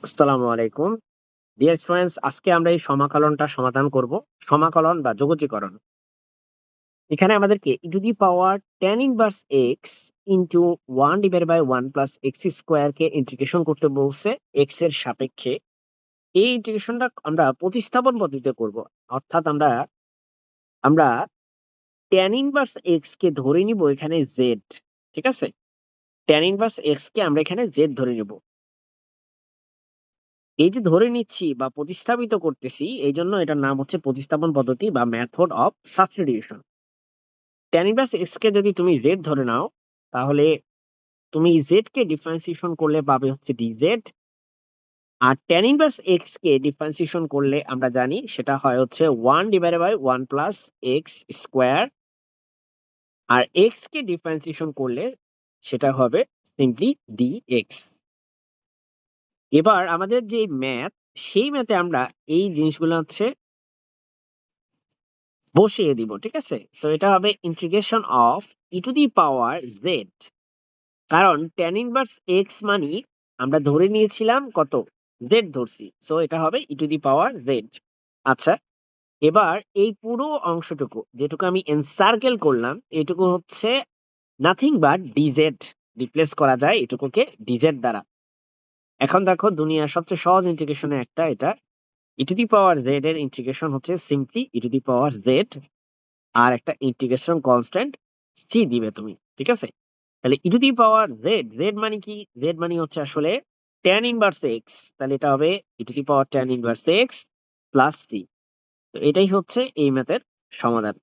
আসসালামু আলাইকুম dear students, আজকে আমরা এই সমাকলনটা সমাধান করব। সমাকলন বা যোগজীকরণ। এখানে আমাদেরকে E to the power tan inverse X into 1 divided by 1 plus X square কে ইন্টিগ্রেশন করতে বলছে এক্স এর সাপেক্ষে। এই ইন্টিগ্রেশনটা আমরা প্রতিস্থাপন পদ্ধতিতে করব। অর্থাৎ আমরা আমরা tan ইনভার্স এক্স কে ধরে নিব এখানে z। ঠিক আছে, tan ইনভার্স এক্স কে আমরা এখানে z ধরে নিব। এই যে ধরে নিচ্ছি বা প্রতিস্থাপিত করতেছি, এই জন্য এটার নাম হচ্ছে প্রতিস্থাপন পদ্ধতি বা method of substitution. tan inverse x কে যদি তুমি z ধরে নাও, তাহলে তুমি z কে ডিফারেন্সিয়েশন করলে পাবে হচ্ছে dz। আর tan ইনভার্স এক্স কে ডিফারেন্সিয়েশন করলে আমরা জানি সেটা হয় হচ্ছে 1 divided by 1 plus x square. আর এক্স কে ডিফারেন্সিয়েশন করলে সেটা হবে সিম্পলি dx। এবার আমাদের যে ম্যাথ, সেই ম্যাথে আমরা এই জিনিসগুলো হচ্ছে বসিয়ে দিব। ঠিক আছে, সো এটা হবে integration of E to the power Z. কারণ tan ইনভার্স এক্স মানি আমরা ধরে নিয়েছিলাম কত, জেড ধরছি, সো এটা হবে e to the power Z. আচ্ছা, এবার এই পুরো অংশটুকু যেটুকু আমি এনসার্কেল করলাম, এটুকু হচ্ছে নাথিং বাট ডিজেড। রিপ্লেস করা যায় এটুকুকে ডিজেড দ্বারা। এখন দেখো, দুনিয়ার সবচেয়ে সহজ ইন্টিগ্রেশনের একটা এটা। E to the power z এর ইন্টিগ্রেশন হচ্ছে simply e to the power z, আর একটা ইন্টিগ্রেশন কনস্ট্যান্ট সি দিবে তুমি। ঠিক আছে, তাহলে e to the power z, z মানে কি, জেড মানে হচ্ছে আসলে tan ইনভার্স এক্স। তাহলে এটা হবে e to the power tan inverse x plus C. তো এটাই হচ্ছে এই ম্যাথের সমাধান।